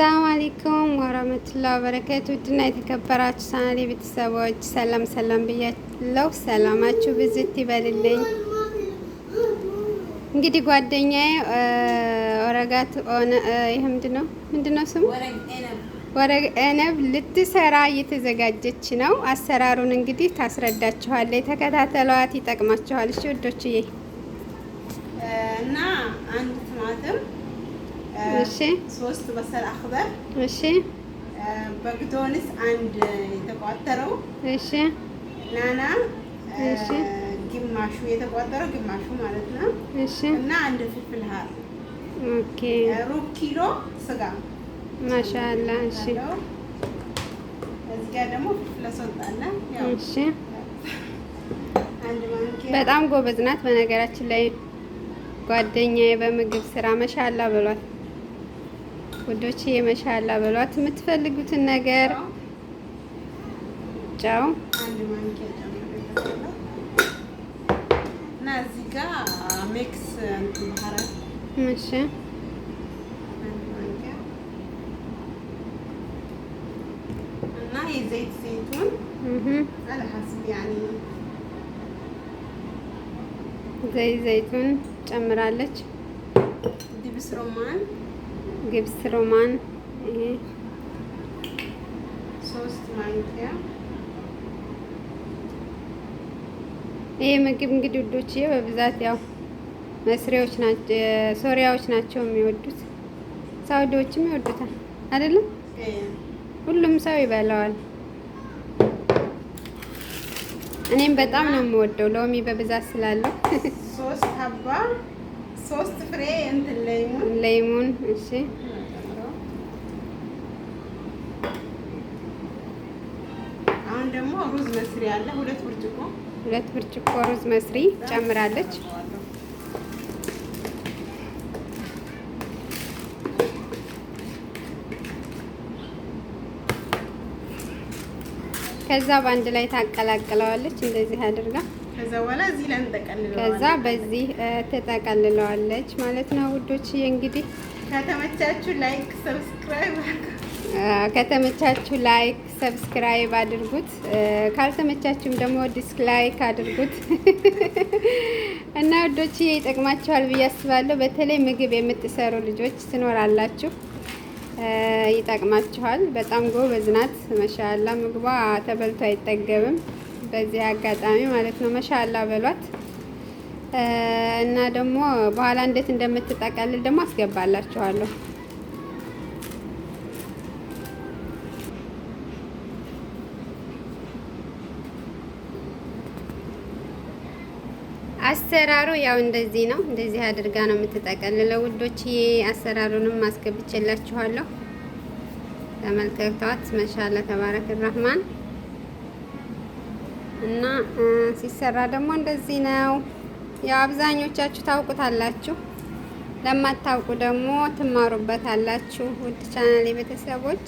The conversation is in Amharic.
ሰላም አለይኩም ወራህመቱላሂ ወበረካቱ። ውድና የተከበራችሁ ቻናሌ ቤተሰቦች ሰላም ብያለሁ። ሰላማችሁ ብዝት ይበልልኝ። እንግዲህ ጓደኛዬ ወረጋት ይሄ ምንድነው ስሙ ወረግ ኤነብ ልትሰራ እየተዘጋጀች ነው። አሰራሩን እንግዲህ ታስረዳችኋለች። ተከታተሏት፣ ይጠቅማችኋል። እሺ ውዶችዬ እና አንድ ቲማቲም እሺ፣ 3 በሰል አክበር እሺ፣ በግዶንስ አንድ የተቋጠረው እሺ፣ ናና እሺ፣ ግማሹ የተቋጠረው ግማሹ ማለት ነው። እሺ፣ እና አንድ ፍልፍል ሀር ኦኬ፣ ሩብ ኪሎ ስጋ ማሻአላ። እሺ፣ እዚህ ጋር ደግሞ ፍልፍል ሶጥ አለ። ያው እሺ፣ አንድ ማንኪያ። በጣም ጎበዝ ናት በነገራችን ላይ ጓደኛዬ በምግብ ስራ መሻላ ብሏት ውዶቼ፣ መሻላ ብሏት። የምትፈልጉትን ነገር ጨው አንድ ማንኪያ ጨምራለሁ እና እዚህ ጋር ሚክስ እንትን ባህራት እሺ፣ አንድ ማንኪያ እና የዘይት ዘይቱን አለ ሐስብ ያኒ ዘይቱን ጨምራለች። ግብስ ሮማን ይሄ 3 ማንኪያ። ይሄ ምግብ እንግዲህ ውዶች በብዛት ያው መስሪዎች ናቸው፣ ሶሪያዎች ናቸው የሚወዱት። ሳውዲዎችም ይወዱታል አይደለም? ሁሉም ሰው ይበላዋል። እኔም በጣም ነው የምወደው ሎሚ በብዛት ስላለው 3 ሀባ 3 ፍሬ እንትን ሌሞን። እሺ፣ አሁን ደግሞ ሩዝ መስሪ አለ 2 ብርጭቆ ሩዝ መስሪ ጨምራለች። ከዛ በአንድ ላይ ታቀላቅለዋለች እንደዚህ አድርጋ። ከዛ በኋላ እዚህ ላይ እንጠቀልለዋለን። ከዛ በዚህ ትጠቀልለዋለች ማለት ነው ውዶች። እንግዲህ ከተመቻችሁ ላይክ ሰብስክራይብ አድርጉት። ካልተመቻችሁም ደግሞ ዲስላይክ አድርጉት እና ውዶች ይጠቅማችኋል ብዬ አስባለሁ። በተለይ ምግብ የምትሰሩ ልጆች ትኖራላችሁ፣ ይጠቅማችኋል። በጣም ጎበዝ ናት ማሻአላ። ምግቧ ተበልቶ አይጠገብም። በዚህ አጋጣሚ ማለት ነው ማሻአላ በሏት እና ደግሞ በኋላ እንዴት እንደምትጠቀልል ደግሞ አስገባላችኋለሁ። አሰራሩ ያው እንደዚህ ነው። እንደዚህ አድርጋ ነው የምትጠቀልለው ውዶች። አሰራሩንም አስገብቼላችኋለሁ፣ ተመልከቷት። ማሻአላ ተባረክ ረህማን። እና ሲሰራ ደግሞ እንደዚህ ነው። ያው አብዛኞቻችሁ ታውቁታላችሁ፣ ለማታውቁ ደግሞ ትማሩበታላችሁ ውድ ቻናሌ ቤተሰቦች።